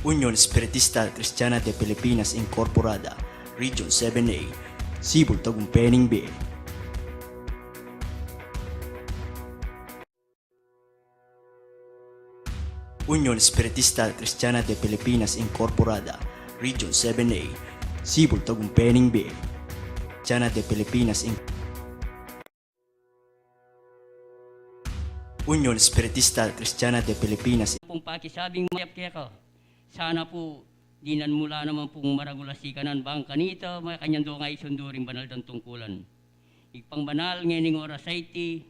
Unión Espiritista Cristiana de Pilipinas Incorporada, Region 7A, Sibol Tagumpeng B. Unión Espiritista Cristiana de Pilipinas Incorporada, Region 7A, Sibol Tagumpeng B. Cristiana de Pilipinas Unión Espiritista Cristiana de Pilipinas Pong pakisabing mayap kaya ka. Sana po dinan mula naman pong maragulasi kanan bang kanita may kanyang doon nga isunduring banal dan tungkulan. Igpang banal ngayon oras IT,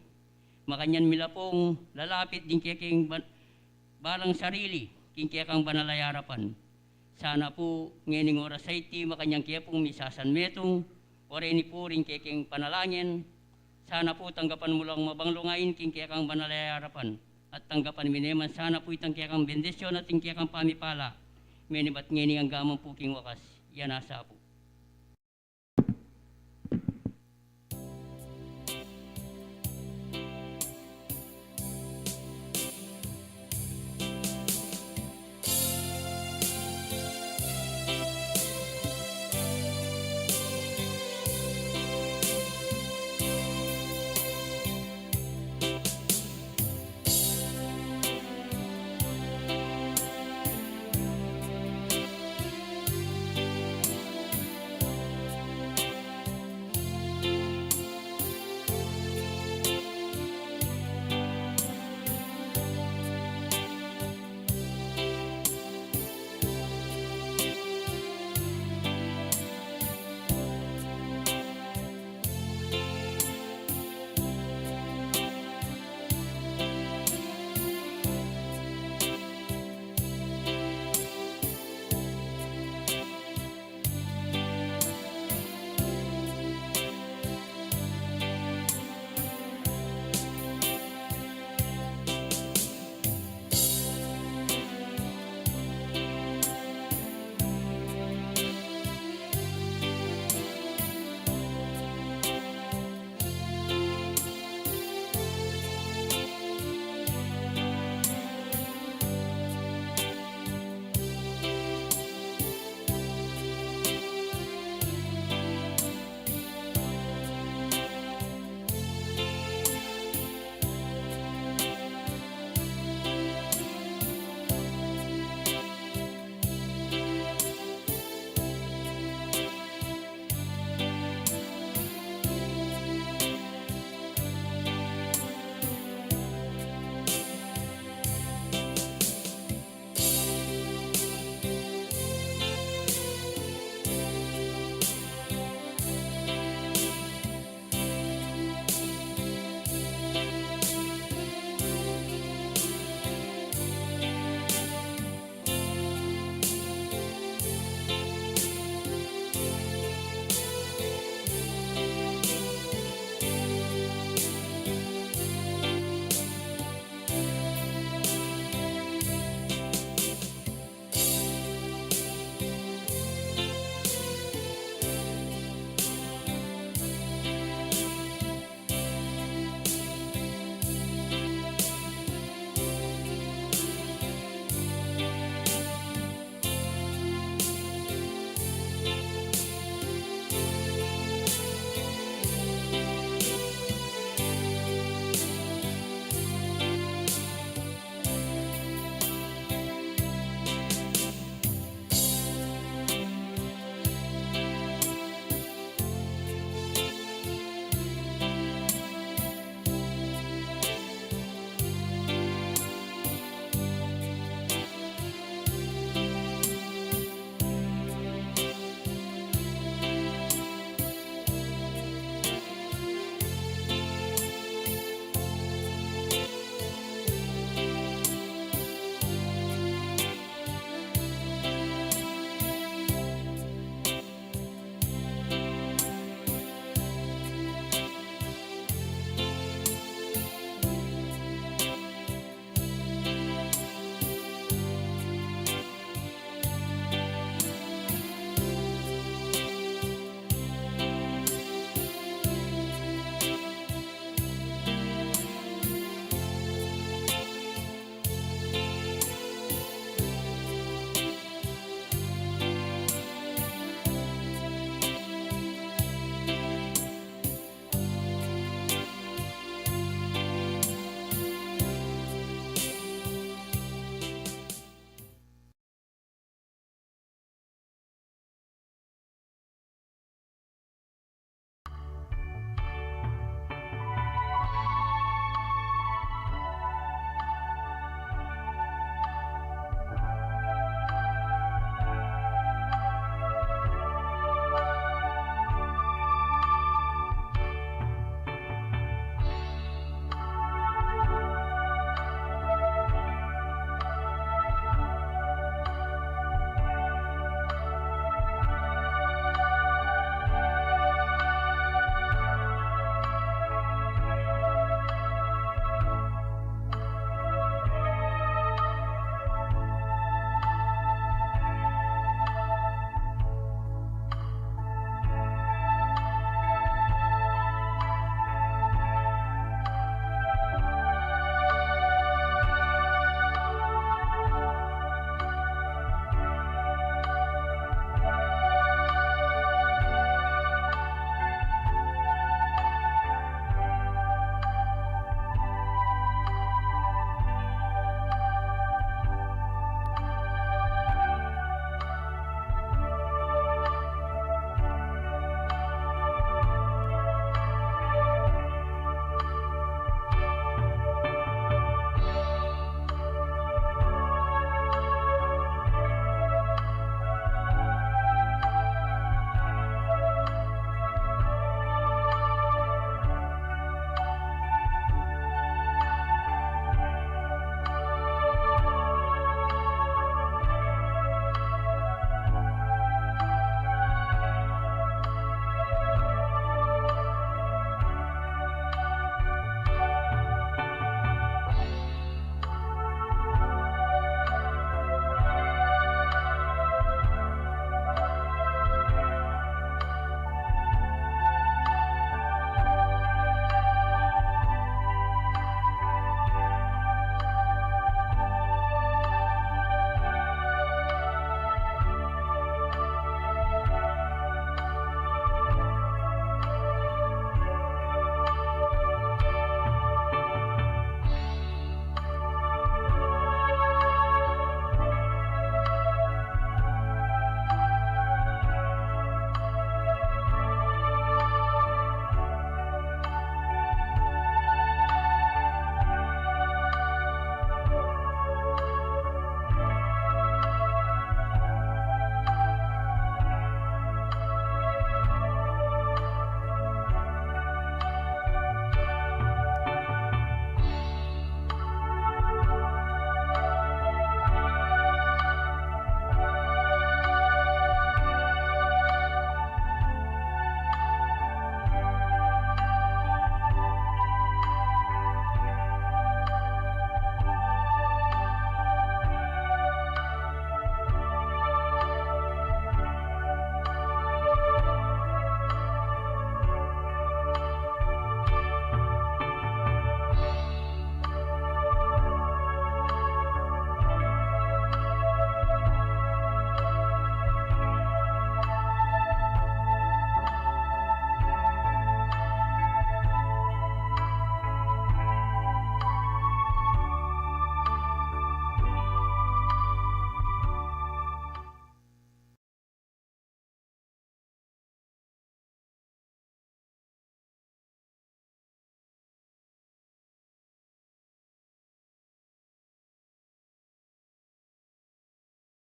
makanyan mila pong lalapit din kaya king balang sarili, king kaya kang banalayarapan. Sana po ngayon oras IT, makanyang kaya pong misasan metong, oreni po rin kaya king panalangin. Sana po tanggapan mo lang mabanglungain king kaya kang banalayarapan. At tanggapan mineman sana po itang kaya kang bendisyon at kaya kang pamipala. Menibat ngeni ang gamang puking wakas. Yan asa po.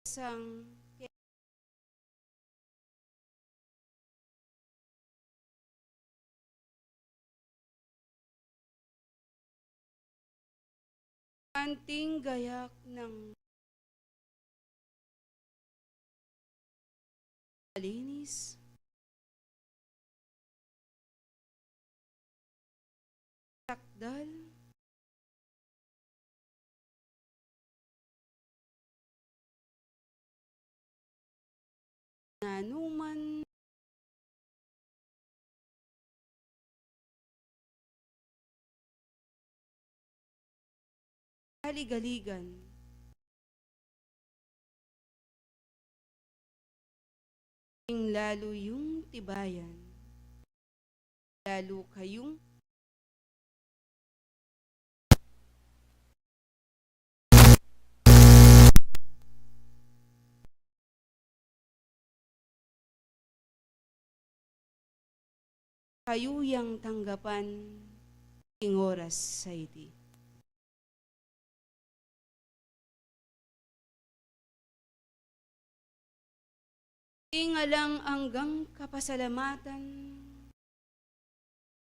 Sang anting gayak ng malinis, takdal, nanuman, haligaligan, lalo yung tibayan, lalo kayong kayuyang tanggapan ing oras sa iti. Ingalang hanggang kapasalamatan,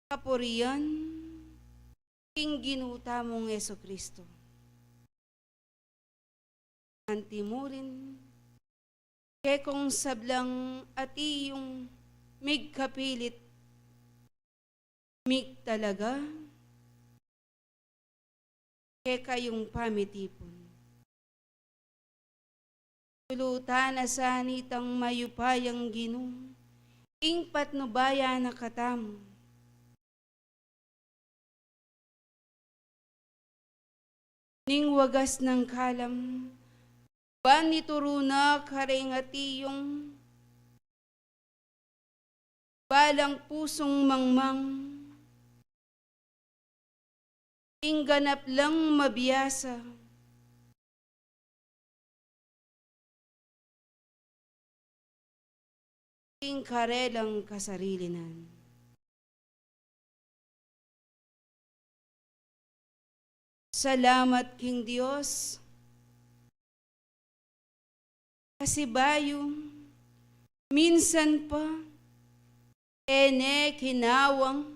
kapurian, ing ginuta mong Yeso Kristo. Antimurin, kaya kung sablang ati yung mig kapilit, mig talaga, kaya kayong pamitipon. Tulutan na sanitang mayupayang ginong, ing patnubaya na katamo. Ning wagas ng kalam, banituro na karengati yung balang pusong mangmang, ing ganap lang mabiyasa, ing karelang kasarilinan. Salamat King Diyos, kasi bayo, minsan pa, ene kinawang,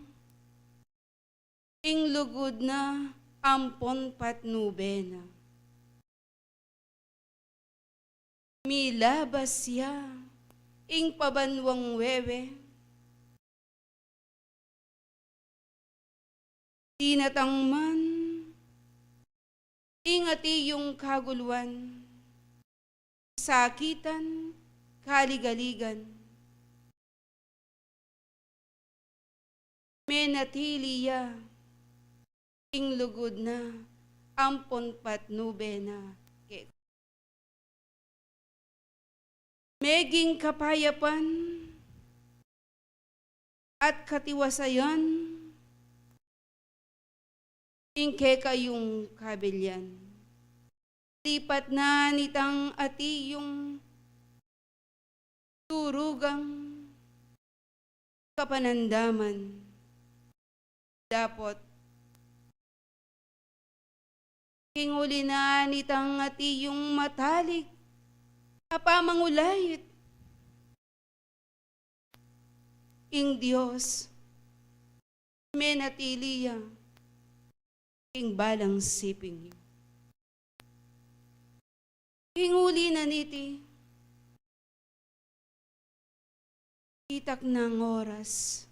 ing lugod na ampon patnubena. Milabas siya, ing pabanwang wewe, tinatangman, ingati yung kaguluan, sakitan, kaligaligan, menatiliya, ing lugod na ampon patnubena. Meging kapayapan at katiwasayan, ingke kayong kabilyan. Lipat na nitang ati yung turugang kapanandaman. Dapot, kinguli na nitang ati yung matalik, apamangulayit, ing Diyos, menatiliya, ing balang siping. Kinguli na niti, itak ng oras,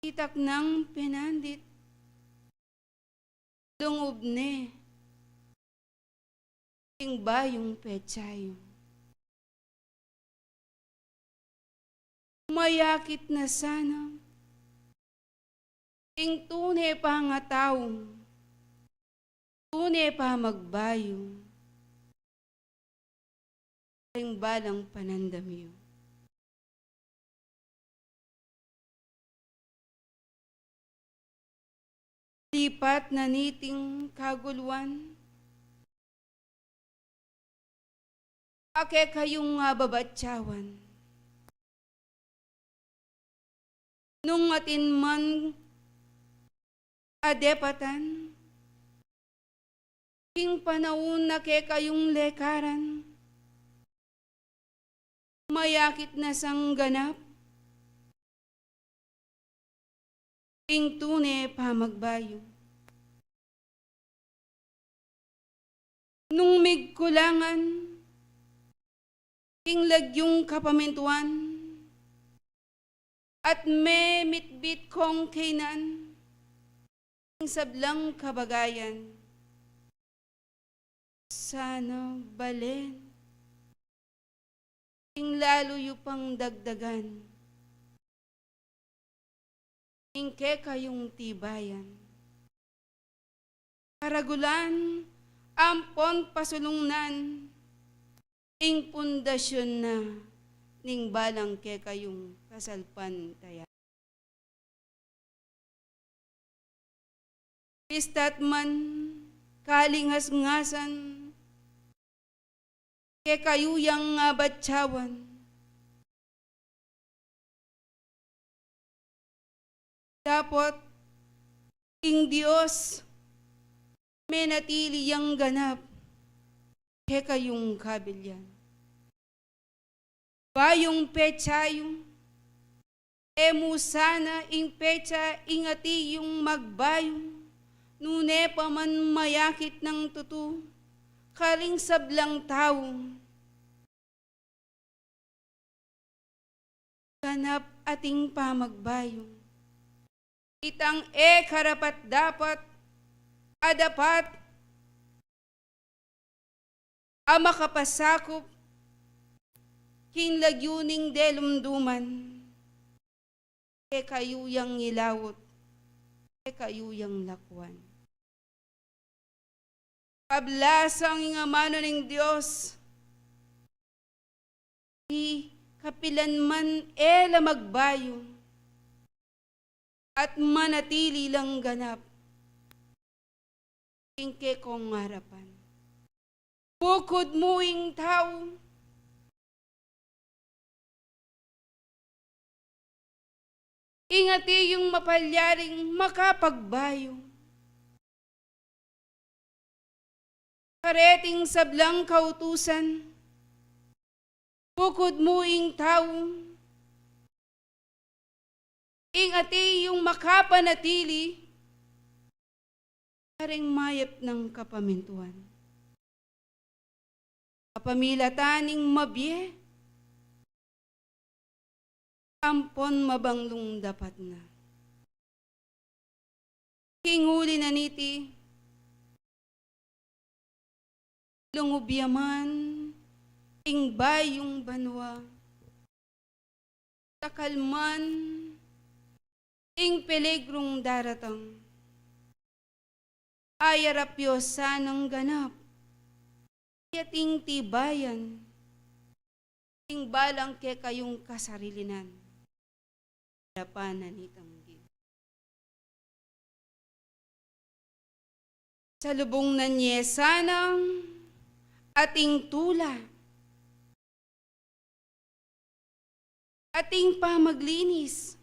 itak ng pinandit, dungob ne, ing bayong petsayo. Mayakit na sana, ing tunay pa nga taong, tunay pa magbayo, ing balang panandamyo. Lipat na niting kaguluan, ake kayong babatsawan. Nung atin man adepatan, ing panahon na ke kayong lekaran, mayakit na sang ganap, ing tune pa magbayo. Nung migkulangan, ing lagyong kapamintuan, at me mitbit kong kainan, ing sablang kabagayan. Sana balen, ing lalo yu pang dagdagan, ing ke kayong tibayan. Karagulan, ampon pasulungnan, ing pundasyon na, ning balang ke kayong kasalpan taya. Pistat man, kalingas-ngasan, ke kayuyang nga batsawan, dapat ing Diyos menatili yang ganap ke kayong kabilyan. Bayong petsayong sana ing petsa ingati yung magbayong nune pa man mayakit ng tutu kaling sablang tao. Ganap ating pamagbayong. Itang karapat dapat, adapat, makapasakop, hinlagyuning delumduman, kayuyang ilawot, kayuyang lakwan. Pablasang ingamano ng Diyos, kapilan man magbayo, at manatili lang ganap, ingke kong harapan. Bukod muing tao, ingati yung mapalyaring makapagbayo. Kareting sablang kautusan, bukod muing tao, ingati yung makapanatili, karing mayap ng kapamintuan. Kapamilataning mabye, ampon mabanglong dapat na. Kinguli na niti, lungubyaman, ing bayong banwa, takalman, ing peligrong daratang, ayarapyosa ng ganap, yating tibayan, ing balang ke kayong kasarilinan, harapanan itang Diyos. Sa lubong na nyesanang ating tula, ating pamaglinis,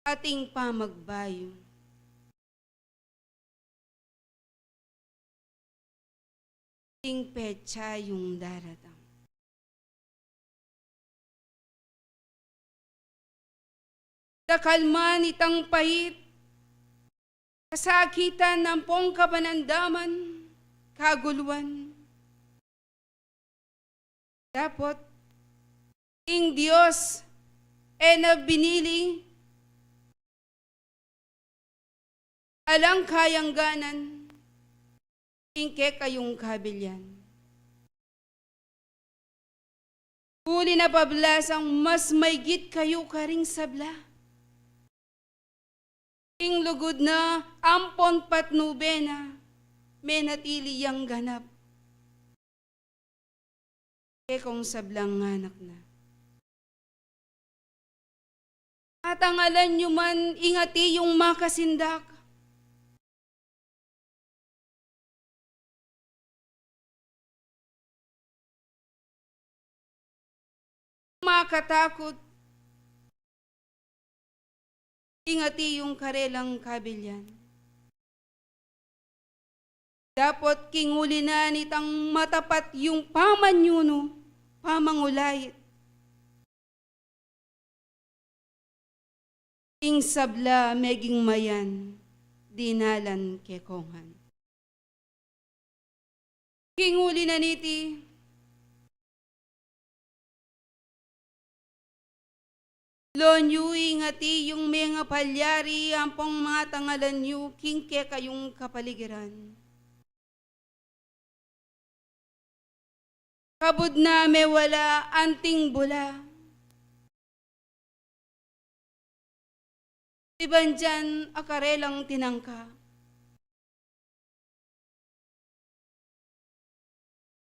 ating pamagbayo. Ating petsa yung daratang. Takalman itang pahit, kasakitan ng pong kapanandaman, kaguluan. Dapat, ing Diyos, na binili, alang kayangganan, ingke kayong kabilyan. Huli na pablasang mas maygit kayo karing sabla. Ing lugod na ampon patnube na, menatili yang ganap. Kung sablang anak na. At ang alan nyo man ingati yung makasindak. Makatakot. Ingati yung karelang kabilyan. Dapat kinguli na nitang matapat yung pamanyuno, pamangulayit. Ing sabla meging mayan, dinalan kekongan. Kinguli na niti, lonyo ingati yung mga palyari, ampong mga tangalan nyo, kingke kayong kapaligiran. Kabud na me wala anting bula. Iban dyan akarelang tinangka.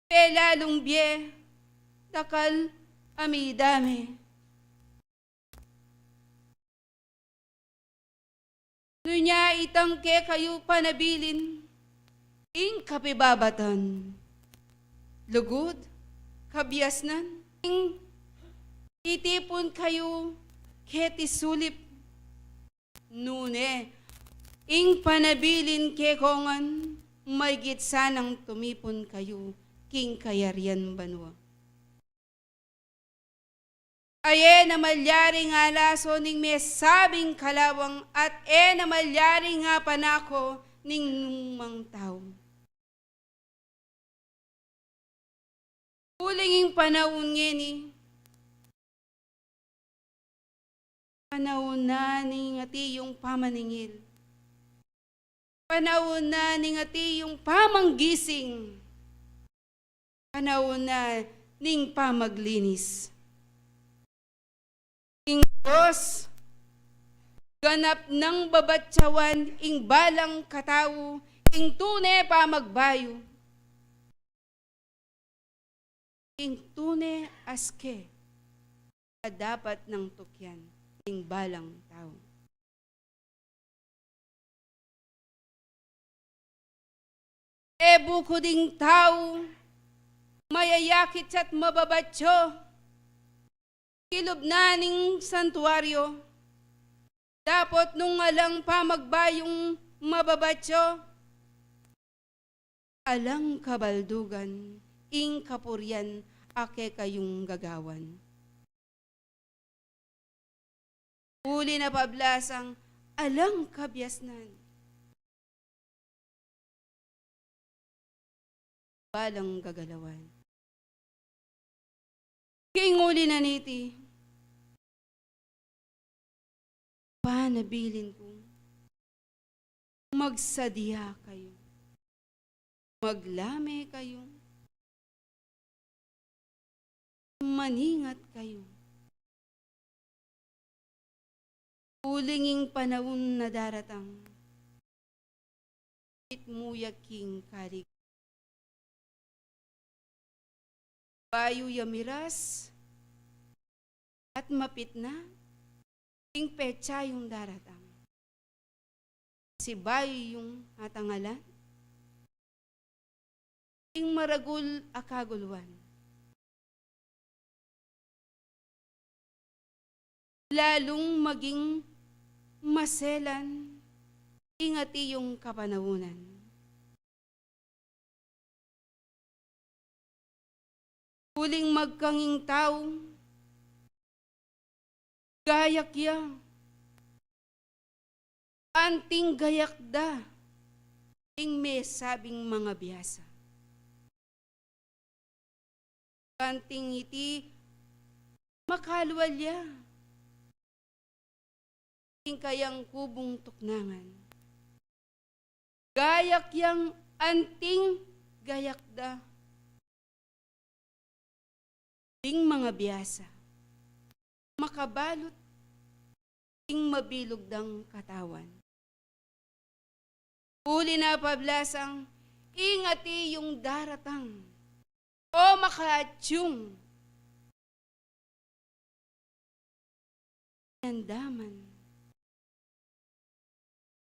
Pelalong bie, dakal amidame. Nunya itangke kayo panabilin, ing kapibabatan. Lugod, kabiasnan, ing itipon kayo keti sulip. Nune, ing panabilin kekongan, may gitsanang tumipon kayo, king kayarian banwa. Aye na malyari nga laso ning may sabing kalawang at na malyari nga panako ning numang tao. Ulinging panahon ngeni, panahon na ning ati yung pamaningil. Panahon na ning ati yung pamanggising. Panahon na ning pamaglinis. Ing Diyos, ganap ng babatsawan, ing balang katao, ing tune pa magbayo. Ing tune aske, dapat ng tukyan, ing balang tao. Buko ding tao, mayayakit at mababatso, kilubnaning santuaryo, dapat nung alang pa magbayong mababatso, alang kabaldugan, ing kapuryan, ake kayong gagawan. Uli na pablasang, alang kabiasnan. Balang gagalawan. Kinguli na niti, panabilin ko, magsadya kayo, maglame kayo, maningat kayo. Ulinging panahon na daratang, itmuyaking kalig. Bayo yamiras at mapit na ing petsa yung daratang. Si bayo yung atangalan, ing maragul akaguluan. Lalong maging maselan, ingati yung kapanahunan. Huling magkanging tao, gayak ya, anting gayak da, ing may sabing mga biyasa. Anting iti, makalwalya, ing kayang kubong tuknangan. Gayak yang anting gayak da, ing mga biyasa, makabalot, ing mabilog dang katawan. Uli na pablasang, ingati yung daratang, o makaatsyong, nandaman,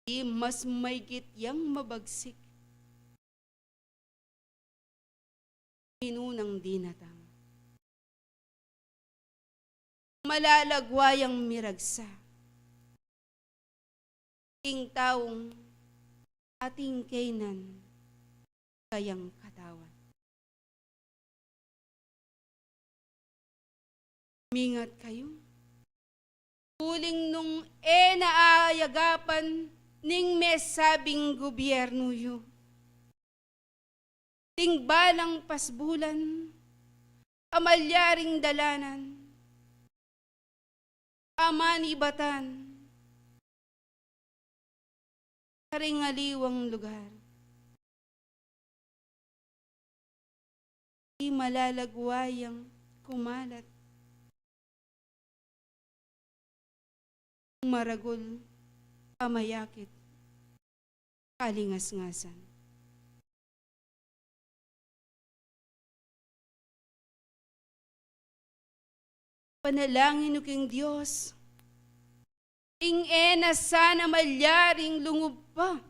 di mas maygit yang mabagsik, inunang dinatang. Malalagwayang miragsa, ing taong ating kainan, kayang katawan. Mingat kayo. Huling nung naayagapan ning mesabing gobyerno yu. Ting balang pasbulan, amalyaring dalanan, amanibatan, karingaliwang lugar. Di malalagwayang kumalat, maragol, amayakit, kalingas-ngasan. Panalangin o king Diyos, ing na sana malyaring lungub pa.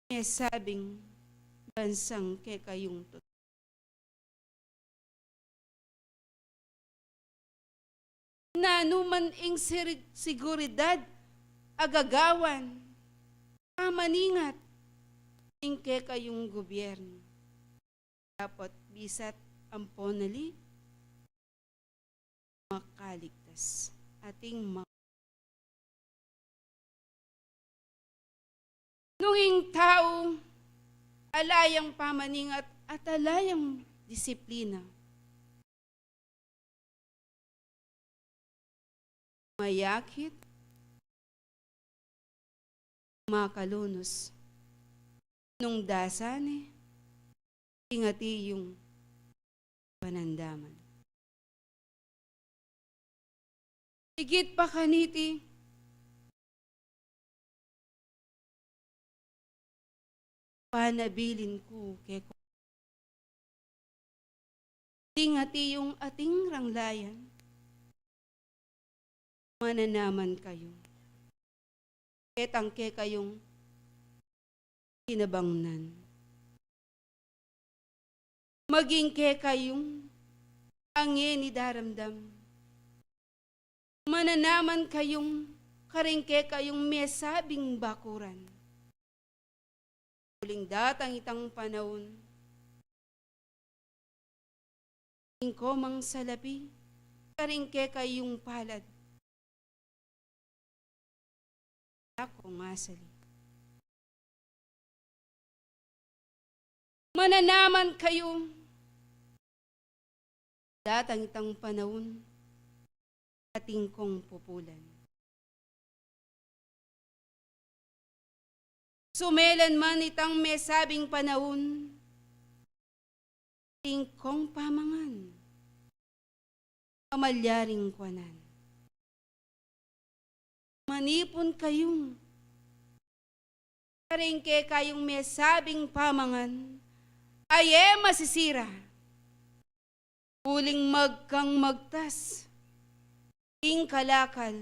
May sabing bansang ke kayong totoo. Na numan ing siguridad, agagawan, kamaningat, ing ke kayong gobyerno. Dapat bisat amponali, makaligtas ating Nuhing tao, alayang pamaningat at alayang disiplina. Mayakit, makalunos, nung dasane, ingati yung panandaman. Higit pa kaniti, panabilin ko kay ko. Ingati yung ating ranglayan, mananaman kayo. Ketangke kayong kinabangnan. Maging ke kayong angin ni daramdam. Mananaman kayong karingke kayong mesabing bakuran. Huling datang itang panahon, ingkomang salapi, karingke kayong palad. Ako ngasali. Mananaman kayo, datang itang panahon, ating kong pupulan. Sumelan man itang mesabing panahon, ating kong pamangan, kamalyaring kwanan. Manipon kayong, karingke kayong mesabing pamangan, aye masisira, huling magkang magtas, ing kalakal,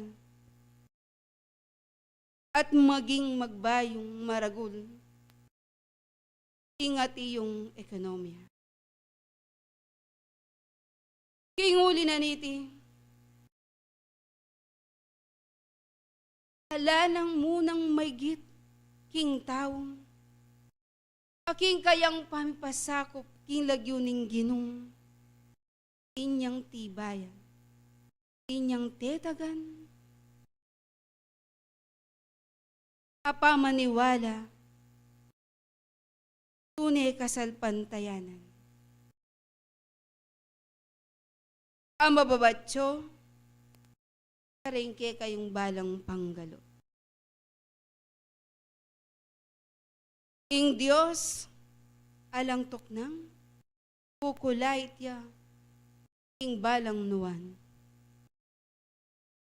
at maging magbayong maragul, ingat iyong ekonomiya. Kinguli na niti, halalang munang maygit, king taong, aking kayang pamipasakop, king lagyuning ginong, inyang tibayan, inyang tetagan, apamaniwala, tunay kasalpantayanan. Ang mababatso, karingke kayong balang panggalo. Ing Diyos, alang tuknang, kukulay tiya, ing balang nuwan.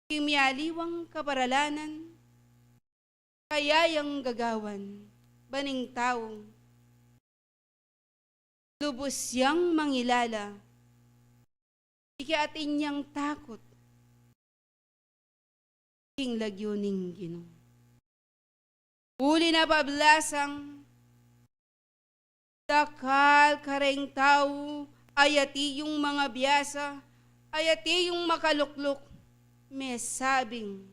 Ing mialiwang kaparalanan, kayayang gagawan, baning taong, lubos siyang mangilala, ikiatin niyang takot, king lagyuning ginong. Uli na pablasang, dakal kareng tao, ayati yung mga biyasa, ayati yung makaluklok, may sabing,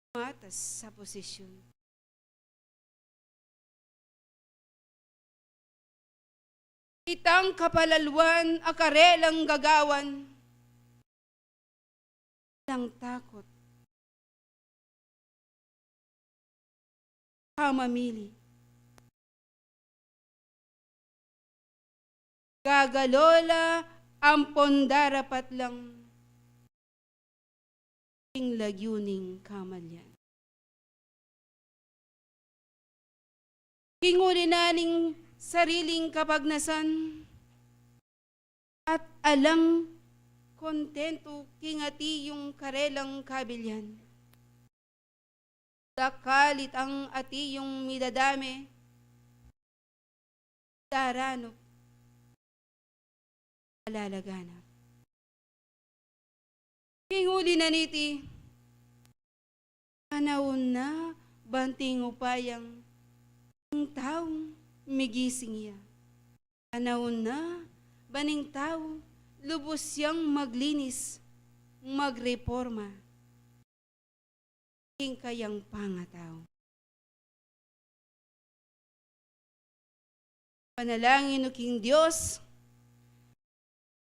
matas sa posisyon. Itang kapalalwan, akarelang gagawan, ng takot, pamamili. Gagalola ang pondarapat lang, ing lagyuning kamalyan. Kinguli naning sariling kapagnasan at alang kontento kingati yung karelang kabilyan. Dakalit ang ati yung midadame, darano, alalaganap. Kinguli na niti, panahon na banting upayang ang taong migising iya. Panahon na baning tao lubos siyang maglinis, magreforma, king kayang pangataw. Panalangin o king Diyos,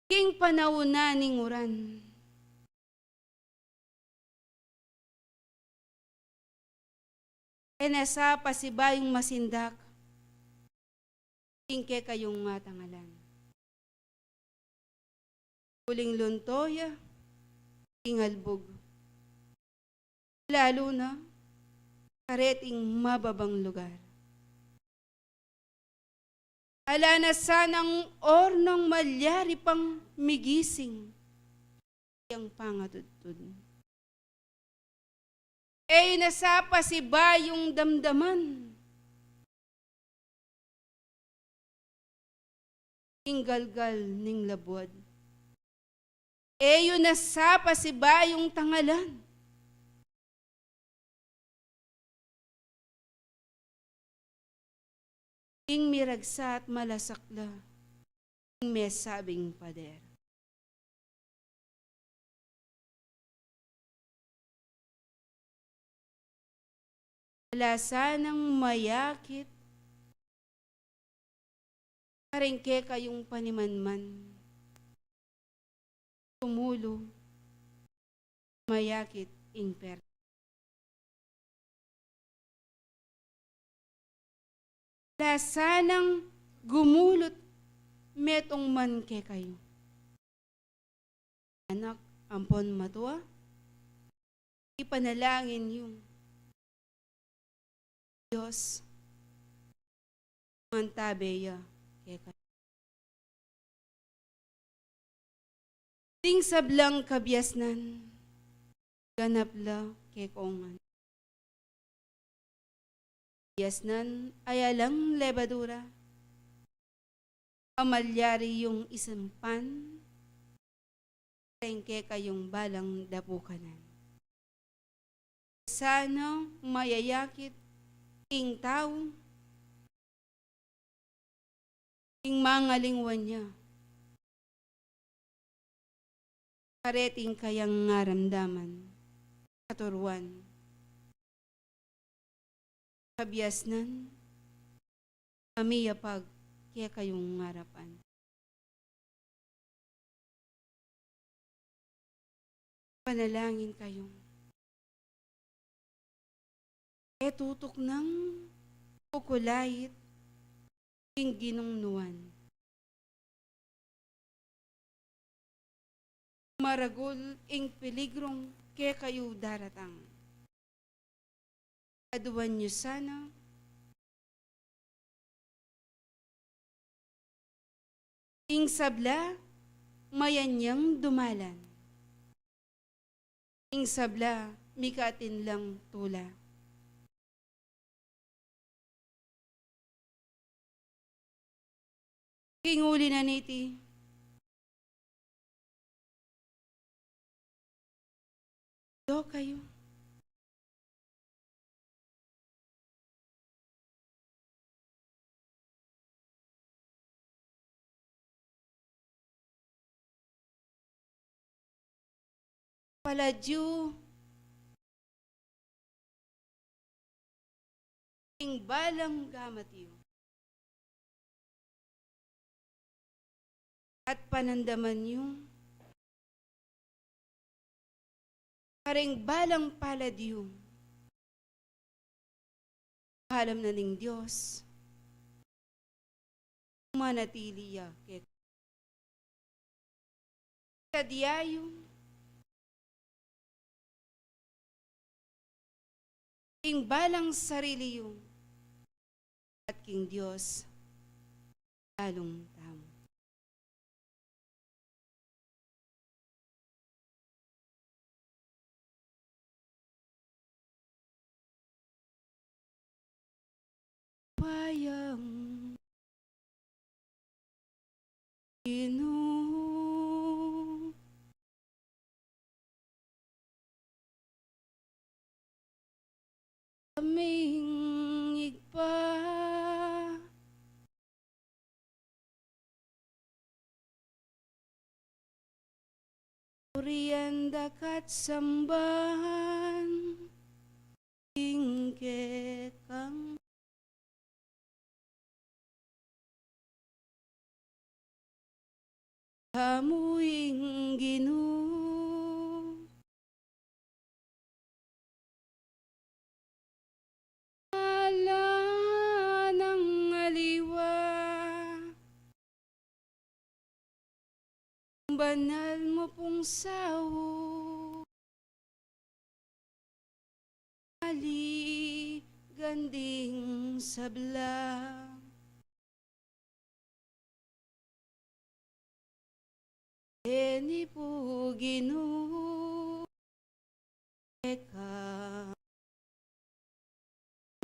king panahon na ning uran. Nasa pasibayong masindak, tingke kayong matangalan. Uling luntoya, ingalbog. Lalo na, kareting mababang lugar. Ala na sanang ornong malyari pang migising, yang pangatudtud. Nasa pasibayong damdaman, inggalgal ning labwad. Yun nasa pasibayong tangalan, ing miragsa at malasakla, ing mesabing pader. Lasanang mayakit, karengke kayong panimanman, tumulo, mayakit, imper. Lasanang gumulot, metong man ke kayo. Anak, ampon matua, ipanalangin yung Diyos, mantabeya, kaya ting sablang kabyasnan, ganapla, kekongan. Kabyasnan, ayalang lebadura, pamalyari yung isampan, tengke kayong balang dapukanan. Sana mayayakit, ing tao, ing mga lingwan niya, kareting kayang ngaramdaman, katuruan, kabyasnan, kamiyapag, kaya kayong ngarapan. Panalangin kayong, tutok ng kukulait, ing ginungnuan. Maragul ing peligrong kaya kayo daratang. Aduan nyo sana, ing sabla, mayanyang dumalan. Ing sabla, mikatin lang tula. Kinguli na niti, do kayo. Paladyo, ing balang gamatiyo. at panandaman yung karing balang palad yung halam na ning Diyos manatili ya ket kadiyayong king balang sarili yung at king Diyos lalong tamo. Payang Ginoo, aming igpa Orianda kat sambahan ingke kang hamuing Ginoo, ala ng aliwa, banal mo pong sawo, ali ganding sablang. Eni po Ginoo, eka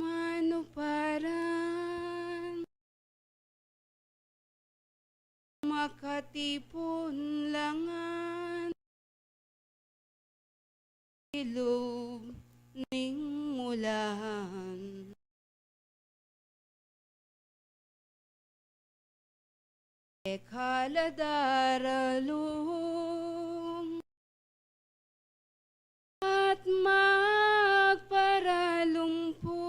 manuparan, makatipon langan, ilob ning mulan. Ekaladaralong at magparalong po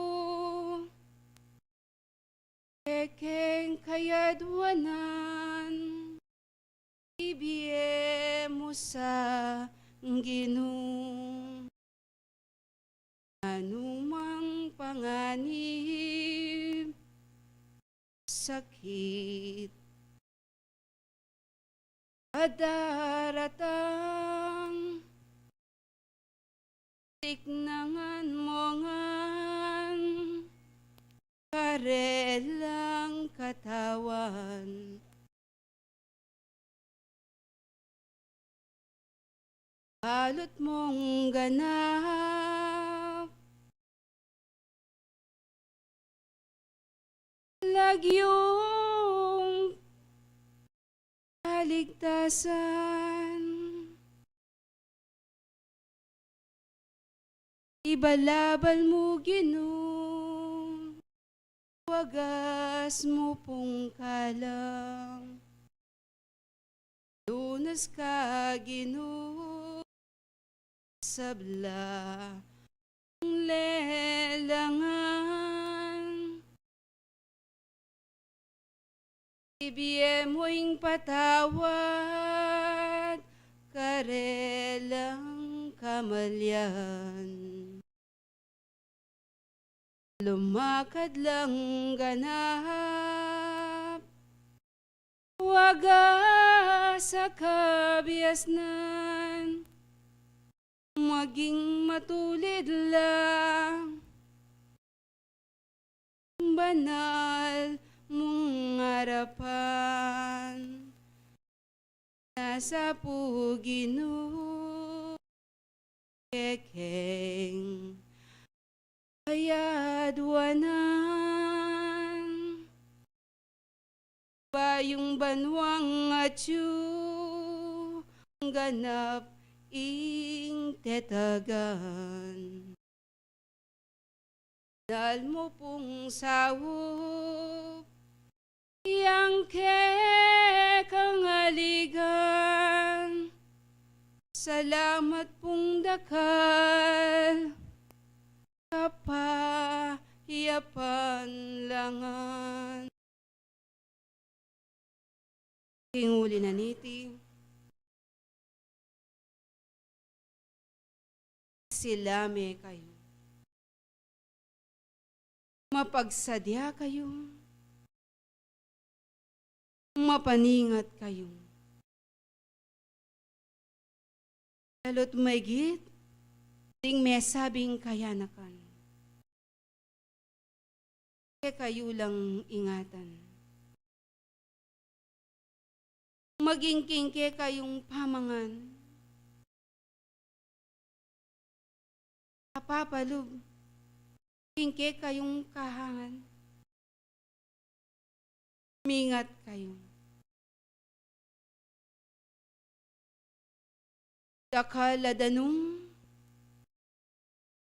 ekeng kayadwanan ibiye mo sa Ginoo, anumang panganib sakit adaratang tiknangan mo ngan karelang katawan balot mong ganap lagyong kaligtasan, ibalabal mo Ginoo, wagas mo pong kalang, lunas ka Ginoo, sabla lelangan. Ibiye mo'y patawad, karelang kamalyan. Lumakad lang ganap, waga sa kabiasnan, maging matulid lang, banal mong harapan, nasa po Ginoo, kekeng kayadwanan, bayong banwang atyu, ganap ing tetagan. Dal mo pong sawop, yang kangaligan, salamat pong dakal, kapahiyapan langan. Inguli na niti, silame kayo. Mapagsadya kayo. Mapaningat kayo. Lalo't maigit, ding may sabing kayanakan. Kayo lang ingatan. Maging kingke kayong pamangan. Kapapalog, kingke kayong kahangan. Mingat kayo. Dakaladanong,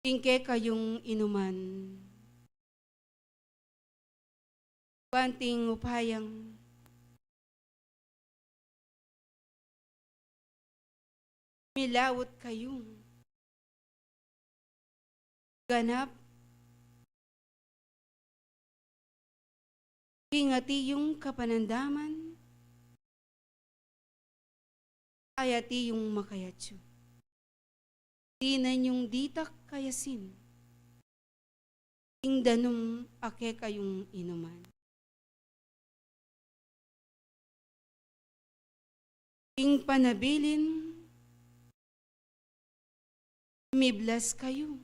kingke kayong inuman. Banting upayang, milawot kayo. Ganap, ingati yung kapanandaman, ayati yung makayatso. Dinan yung ditak kayasin, ingdanong ake kayong inuman. Ing panabilin, miblas kayo.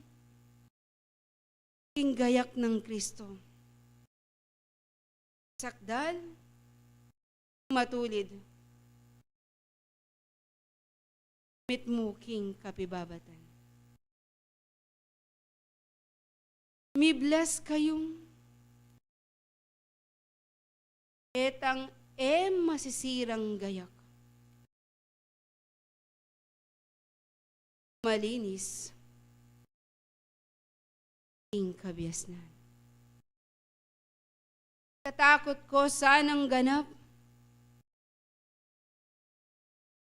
Ing gayak ng Kristo. Sakdal, matulid, mitmuking kapibabatan. Miblas kayong etang masisirang gayak. Malinis, ing kabiasnan. Katakot ko sanang ganap,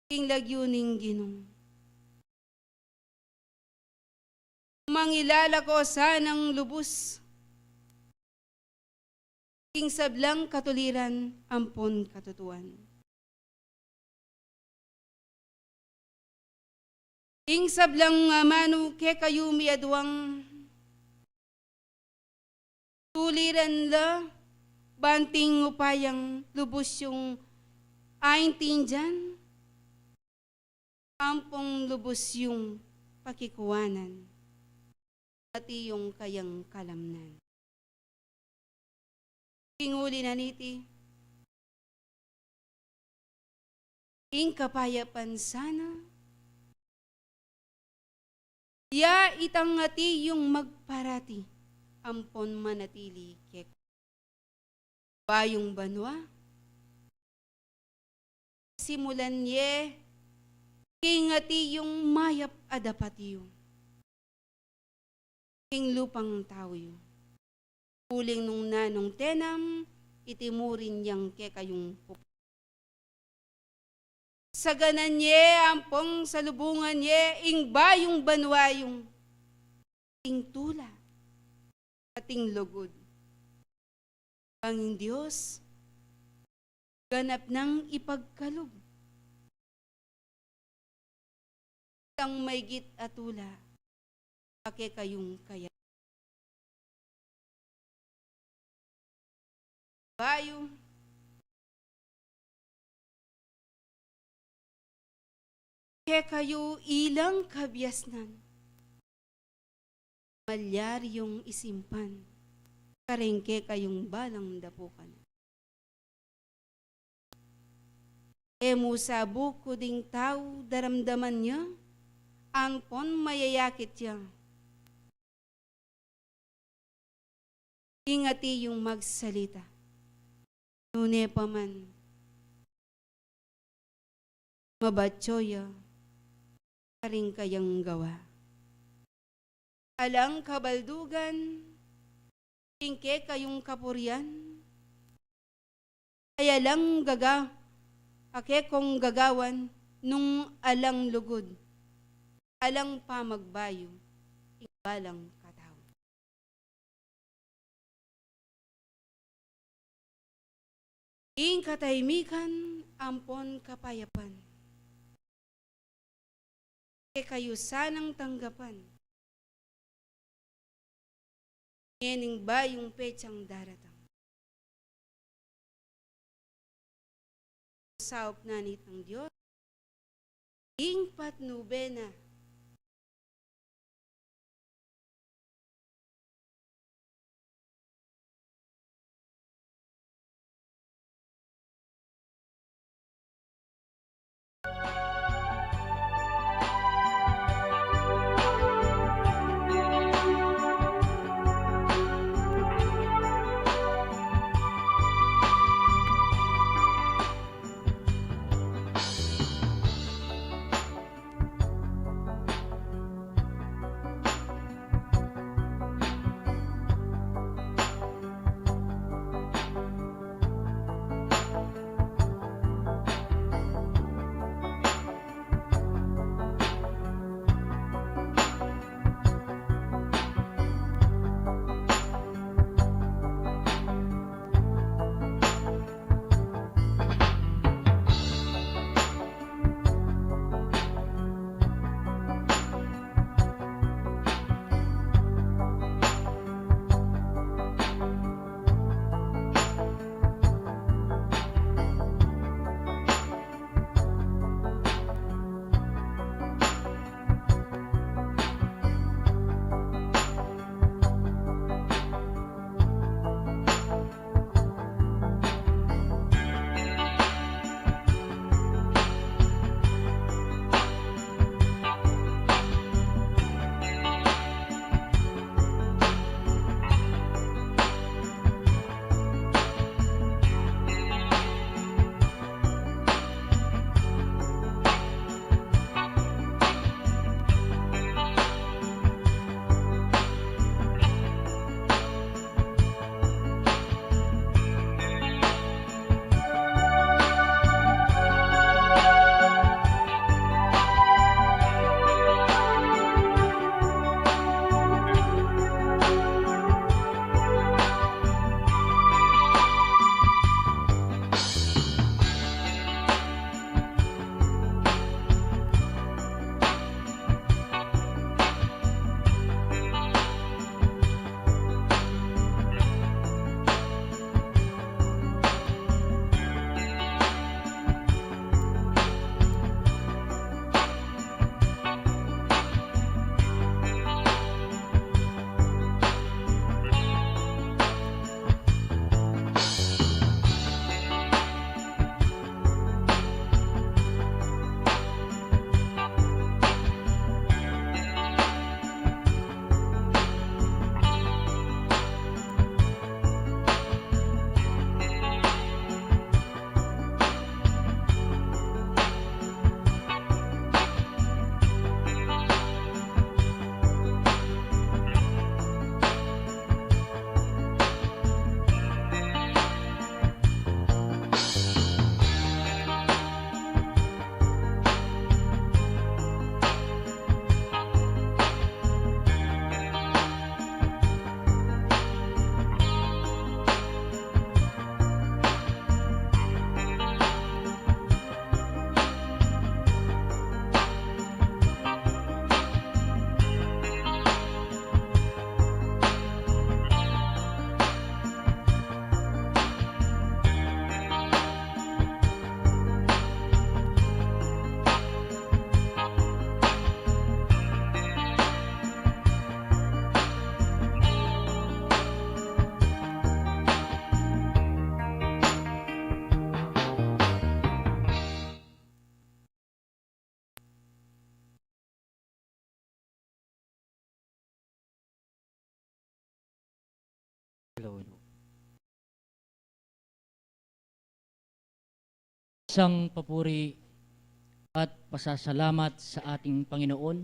ing lagyuning ginong. Mangilala ko sanang lubos, ing sablang katuliran, ampon katutuan. Ing sablang manu ke kayo miadwang, tuliran la, banting upayang lubos yung aing tinjan, ampong lubos yung pakikuwanan, pati yung kayang kalamnan. Inguli na niti, ing kapayapan sana, ya itangati yung magparati, ampon manatili kek. Bayong banwa, simulan ye, kingati yung mayap adapatiyo. King lupang tao yo. Uling nung nanong tenam, itimurin yang ke kayong puk. Sa ganan ye, ampong salubungan ye, ing bayong banwa yung ing tula, ating lugod. Ang Diyos, ganap ng ipagkalog. Tang maygit atula, ake kayong kaya. Bayo, ke kayo ilang kabiasnan, malyar yung isimpan, karengke kayong balang dapukan. Musa buko ding tao, daramdaman niya, ampon mayayakit niya. Ingati yung magsalita. Nune pa man, mabatsoya, karing kayang gawa. Alang kabaldugan, tingke kayong kapuryan, kaya lang ake kong gagawan, nung alang lugod, alang pa magbayo, balang katao. Ing katahimikan, ampon kapayapan. Kayo sanang tanggapan. Ngening ba yung petsang daratang? Saop na nitang Diyos. Ing patnubena. Isang papuri at pasasalamat sa ating Panginoon.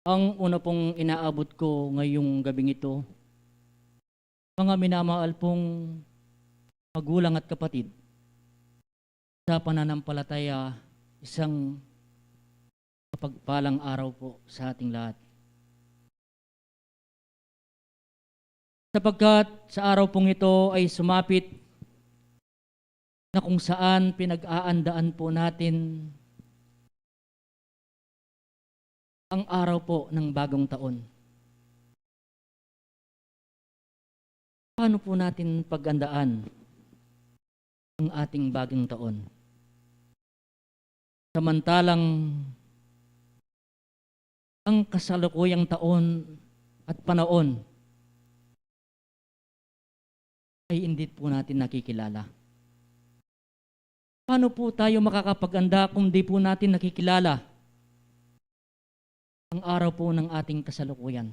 Ang una pong inaabot ko ngayong gabing ito, mga minamahal pong magulang at kapatid, sa pananampalataya, isang mapagpalang araw po sa ating lahat. Sapagkat sa araw pong ito ay sumapit na kung saan pinag-aandaan po natin ang araw po ng bagong taon. Paano po natin pag-andaan ang ating bagong taon? Samantalang ang kasalukuyang taon at panahon ay hindi po natin nakikilala. Paano po tayo makakapag-anda kung di po natin nakikilala ang araw po ng ating kasalukuyan?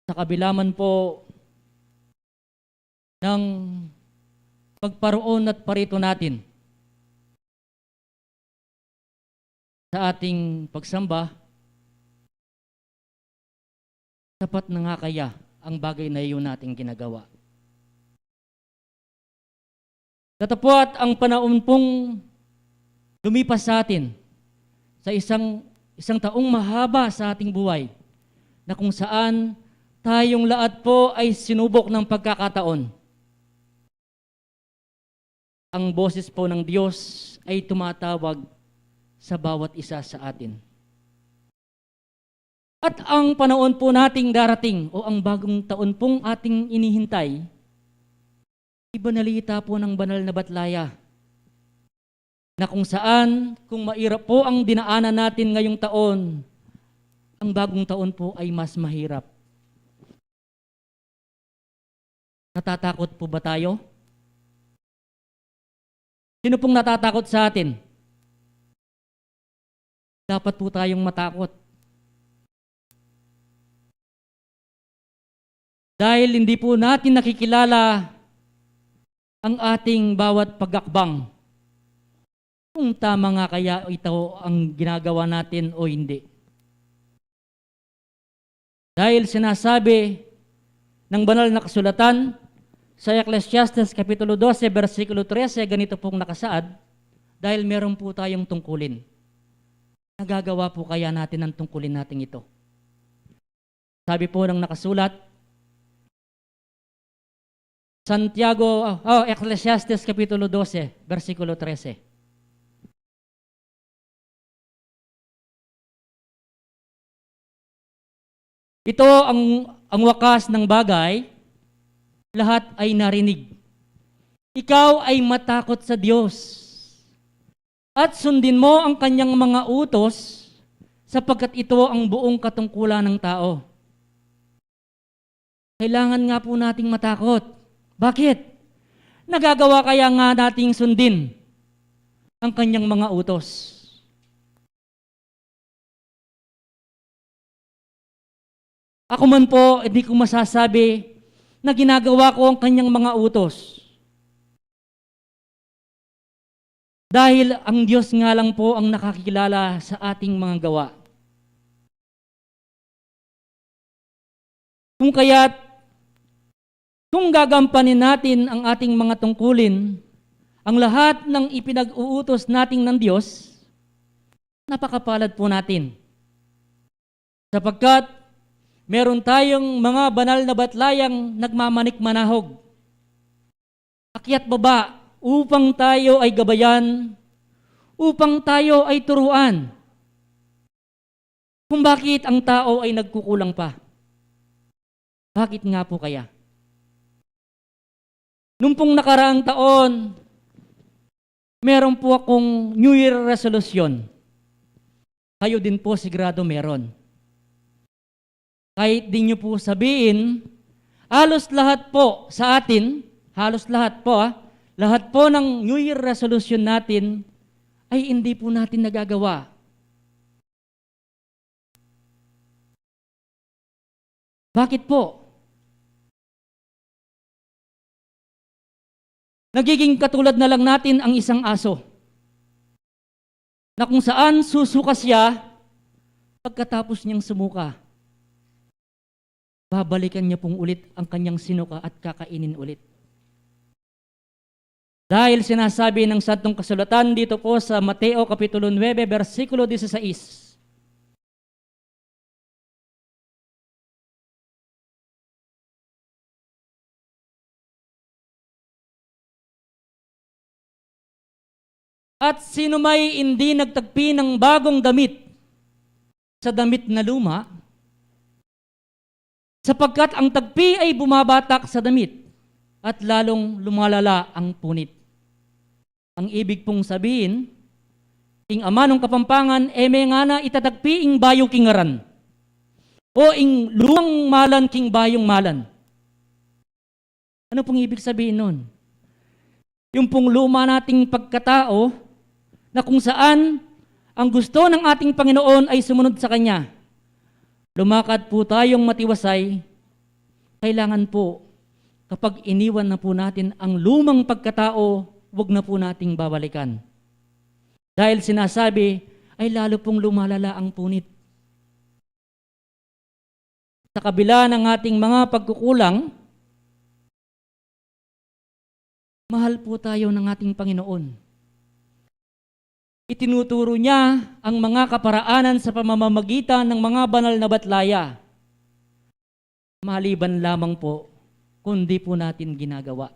Sa kabila man po ng pagparoon at parito natin sa ating pagsamba, sapat na nga kaya ang bagay na iyon nating ginagawa. Datapwat ang panahon pong lumipas sa atin sa isang taong mahaba sa ating buhay na kung saan tayong lahat po ay sinubok ng pagkakataon. Ang boses po ng Diyos ay tumatawag sa bawat isa sa atin. At ang panahon po nating darating o ang bagong taon pong ating inihintay, ibanalita po ng banal na batlaya na kung saan, kung mairap po ang dinaanan natin ngayong taon, ang bagong taon po ay mas mahirap. Natatakot po ba tayo? Sino pong natatakot sa atin? Dapat po tayong matakot. Dahil hindi po natin nakikilala ang ating bawat pag-akbang. Kung tama nga kaya ito ang ginagawa natin o hindi. Dahil sinasabi ng banal na kasulatan sa Ecclesiastes Kapitulo 12, versikulo 13, ganito pong nakasaad, dahil meron po tayong tungkulin. Nagagawa po kaya natin ang tungkulin natin ito. Sabi po ng nakasulat, Ecclesiastes Kapitulo 12, versikulo 13. Ito ang wakas ng bagay, lahat ay narinig. Ikaw ay matakot sa Diyos at sundin mo ang kanyang mga utos sapagkat ito ang buong katungkulan ng tao. Kailangan nga po nating matakot. Bakit? Nagagawa kaya nga nating sundin ang kanyang mga utos? Ako man po, hindi ko masasabi na ginagawa ko ang kanyang mga utos. Dahil ang Diyos nga lang po ang nakakilala sa ating mga gawa. Kung gagampanin natin ang ating mga tungkulin, ang lahat ng ipinag-uutos natin ng Diyos, napakapalad po natin. Sapagkat meron tayong mga banal na batlayang nagmamanik-manahog. Akyat baba upang tayo ay gabayan, upang tayo ay turuan. Kung bakit ang tao ay nagkukulang pa. Bakit nga po kaya? Nung pong nakaraang taon, meron po akong New Year resolution. Kayo din po sigurado meron. Kahit di nyo po sabihin, halos lahat po sa atin, lahat po ng New Year resolution natin ay hindi po natin nagagawa. Bakit po? Nagiging katulad na lang natin ang isang aso na kung saan susuka siya pagkatapos niyang sumuka. Babalikan niya pong ulit ang kanyang sinuka at kakainin ulit. Dahil sinasabi ng Santong Kasulatan dito po sa Mateo Kapitulo 9, versikulo 16, At sino may hindi nagtagpi ng bagong damit sa damit na luma, sapagkat ang tagpi ay bumabatak sa damit at lalong lumalala ang punit. Ang ibig pong sabihin, ing ama ng kapampangan, may nga na itatagpi ing bayo kingaran, o ing lumang malan king bayong malan. Ano pong ibig sabihin nun? Yung pong luma nating pagkatao, na kung saan ang gusto ng ating Panginoon ay sumunod sa Kanya. Lumakad po tayong matiwasay, kailangan po, kapag iniwan na po natin ang lumang pagkatao, wag na po nating babalikan. Dahil sinasabi, ay lalo pong lumalala ang punit. Sa kabila ng ating mga pagkukulang, mahal po tayo ng ating Panginoon. Itinuturo niya ang mga kaparaanan sa pamamagitan ng mga banal na batlaya. Maliban lamang po, kundi po natin ginagawa.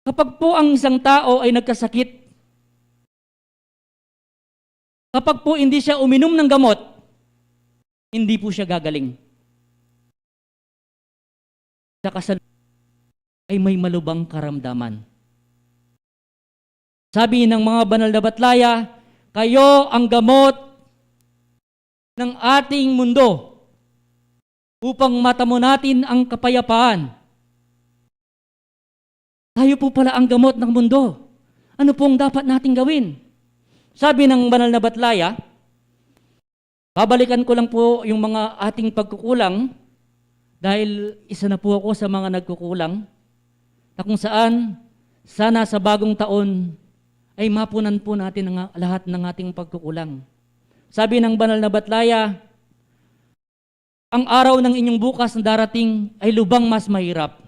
Kapag po ang isang tao ay nagkasakit, kapag po hindi siya uminom ng gamot, hindi po siya gagaling. Sa kasalukuyan ay may malubhang karamdaman. Sabi ng mga banal na batlaya, kayo ang gamot ng ating mundo upang matamo natin ang kapayapaan. Tayo po pala ang gamot ng mundo. Ano pong dapat nating gawin? Sabi ng banal na batlaya, babalikan ko lang po yung mga ating pagkukulang dahil isa na po ako sa mga nagkukulang na kung saan sana sa bagong taon ay mapunan po natin ang lahat ng ating pagkukulang. Sabi ng banal na batlaya, ang araw ng inyong bukas na darating ay lubang mas mahirap.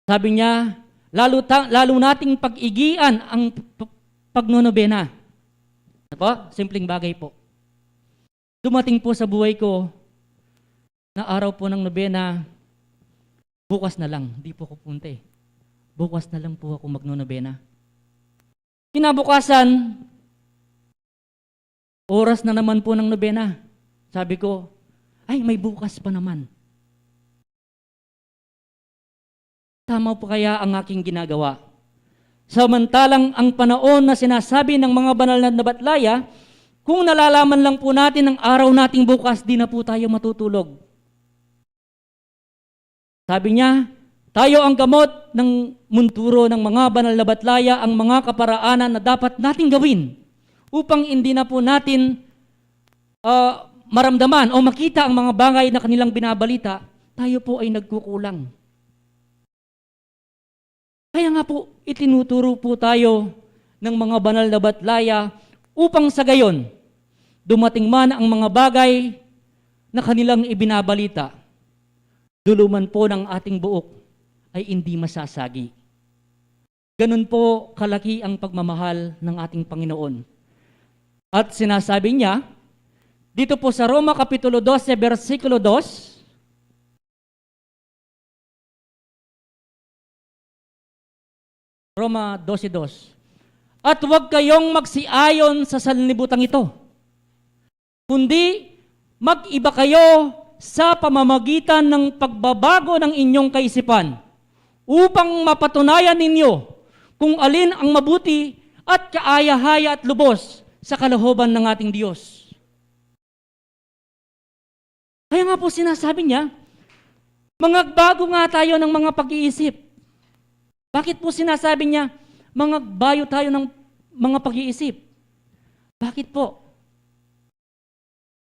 Sabi niya, lalo nating pag-igian ang pagnonobena. Ano po? Simpleng bagay po. Dumating po sa buhay ko na araw po ng nobena, bukas na lang, di po ko punte. Bukas na lang po ako magnonobena. Kinabukasan, oras na naman po ng nobena. Sabi ko, ay may bukas pa naman. Tama po kaya ang aking ginagawa? Samantalang ang panahon na sinasabi ng mga banal na batlaya, kung nalalaman lang po natin ang araw nating bukas, di na po tayo matutulog. Sabi niya, tayo ang gamot ng munturo ng mga banal na batlaya, ang mga kaparaanan na dapat nating gawin upang hindi na po natin maramdaman o makita ang mga bagay na kanilang binabalita, tayo po ay nagkukulang. Kaya nga po, itinuturo po tayo ng mga banal na batlaya upang sa gayon, dumating man ang mga bagay na kanilang ibinabalita, duluman po ng ating buok ay hindi masasagi. Ganun po kalaki ang pagmamahal ng ating Panginoon. At sinasabi niya, dito po sa Roma Kapitulo 12, versikulo 2, Roma 12:2. At huwag kayong magsiayon sa sanlibutan ito, kundi mag-iba kayo sa pamamagitan ng pagbabago ng inyong kaisipan upang mapatunayan ninyo kung alin ang mabuti at kaaya-haya at lubos sa kalooban ng ating Diyos. Kaya nga po sinasabi niya, magbago nga tayo ng mga pag-iisip. Bakit po sinasabi niya, magbayo tayo ng mga pag-iisip? Bakit po?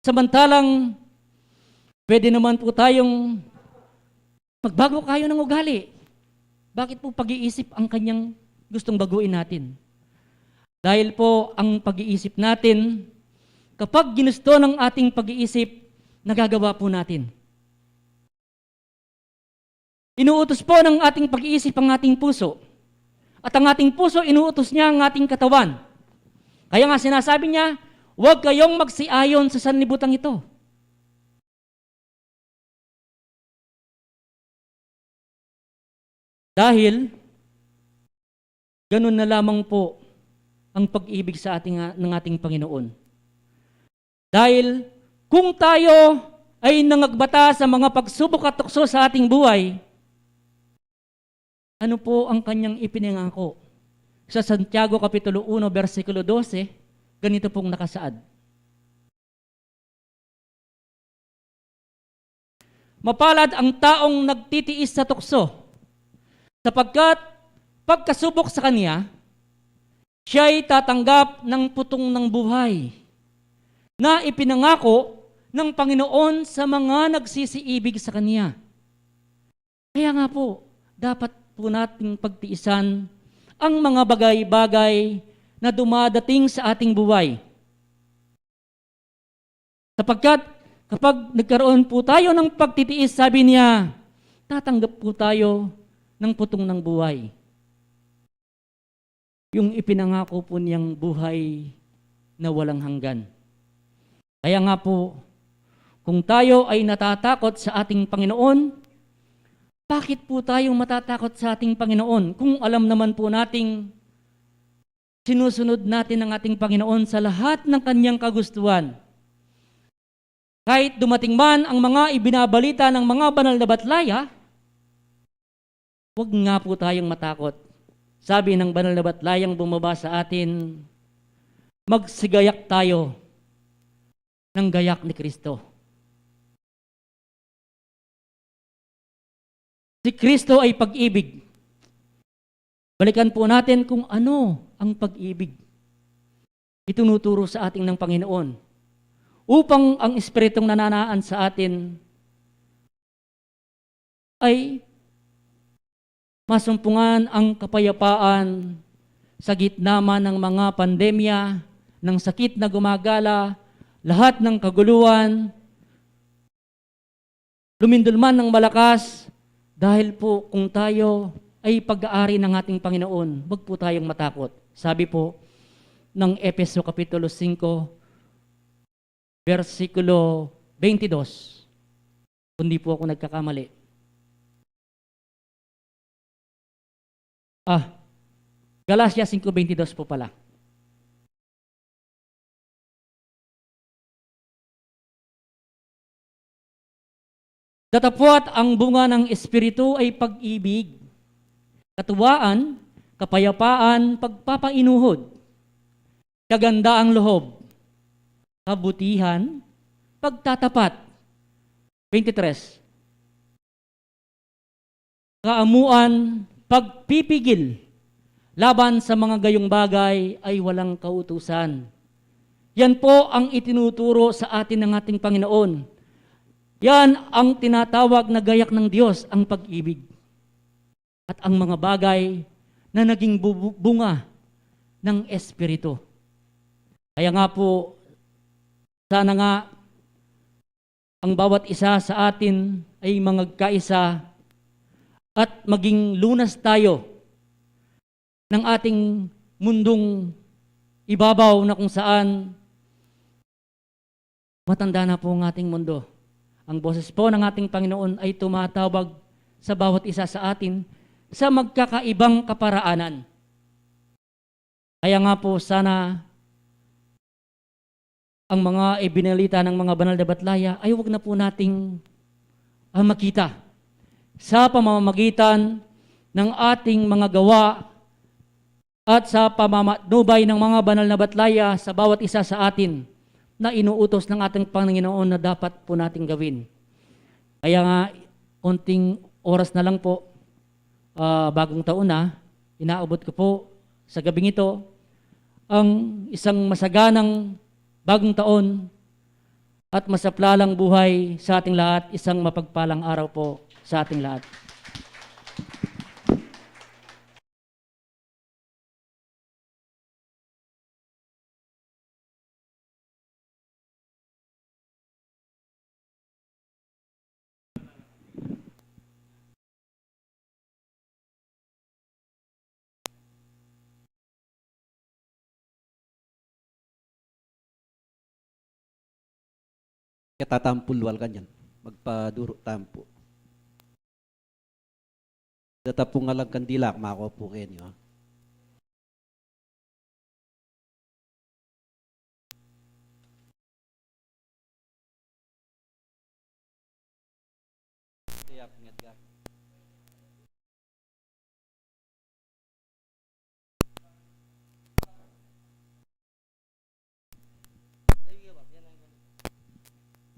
Samantalang, pwede naman po tayong magbago kayo ng ugali. Bakit po pag-iisip ang kanyang gustong baguin natin? Dahil po ang pag-iisip natin, kapag ginusto ng ating pag-iisip, nagagawa po natin. Inuutos po ng ating pag-iisip ang ating puso. At ang ating puso, inuutos niya ang ating katawan. Kaya nga sinasabi niya, huwag kayong magsiayon sa sanlibutan ito. Dahil ganun na lamang po ang pag-ibig sa ng ating Panginoon. Dahil kung tayo ay nangagbata sa mga pagsubok at tukso sa ating buhay, ano po ang kanyang ipinangako? Sa Santiago Kapitulo 1, versikulo 12, ganito pong nakasaad. Mapalad ang taong nagtitiis sa tukso, sapagkat pagkasubok sa kanya, siya'y tatanggap ng putong ng buhay na ipinangako ng Panginoon sa mga nagsisiibig sa Kanya. Kaya nga po, dapat po nating pagtiisan ang mga bagay-bagay na dumadating sa ating buhay. Sapagkat kapag nagkaroon po tayo ng pagtitiis, sabi niya, tatanggap po tayo ng putong ng buhay. Yung ipinangako po niyang buhay na walang hanggan. Kaya nga po, kung tayo ay natatakot sa ating Panginoon, bakit po tayong matatakot sa ating Panginoon kung alam naman po nating sinusunod natin ang ating Panginoon sa lahat ng kanyang kagustuhan? Kahit dumating man ang mga ibinabalita ng mga banal na batlaya, huwag nga po tayong matakot. Sabi ng banal na batlayang bumaba sa atin, magsigayak tayo ng gayak ni Kristo. Si Kristo ay pag-ibig. Balikan po natin kung ano ang pag-ibig. Itunuturo sa ating ng Panginoon upang ang Espiritong nananaan sa atin ay masumpungan ang kapayapaan sa gitna man ng mga pandemya, ng sakit na gumagala, lahat ng kaguluhan, lumindol man ng malakas, dahil po kung tayo ay pag-aari ng ating Panginoon, wag po tayong matakot. Sabi po ng Efeso Kapitulo 5, versikulo 22, kundi po ako nagkakamali. Galatia 5:22 po pala. Datapwat ang bunga ng Espiritu ay pag-ibig, katuwaan, kapayapaan, pagpapainuhod, kagandaang loob, kabutihan, pagtatapat. 23. Kaamuan, pagpipigil, laban sa mga gayong bagay ay walang kautusan. Yan po ang itinuturo sa atin ng ating Panginoon. Yan ang tinatawag na gayak ng Diyos, ang pag-ibig. At ang mga bagay na naging bunga ng Espiritu. Kaya nga po, sana nga ang bawat isa sa atin ay magkaisa at maging lunas tayo ng ating mundong ibabaw na kung saan matanda na po ang ating mundo. Ang boses po ng ating Panginoon ay tumatawag sa bawat isa sa atin sa magkakaibang kaparaanan. Kaya nga po sana ang mga ibinalita ng mga banal na batlaya ay huwag na po nating makita sa pamamagitan ng ating mga gawa at sa pamamatnubay ng mga banal na batlaya sa bawat isa sa atin na inuutos ng ating Panginoon na dapat po nating gawin. Kaya nga, konting oras na lang po, bagong taon na, inaabot ko po sa gabing ito ang isang masaganang bagong taon at masaplalang buhay sa ating lahat, isang mapagpalang araw po sa ating lahat. Katatampulwal ka niyan. Magpaduro tampo. Datapong nga lang kandila, mako po kenyo.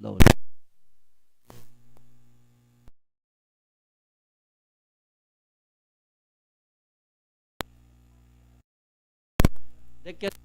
Low. Thank you.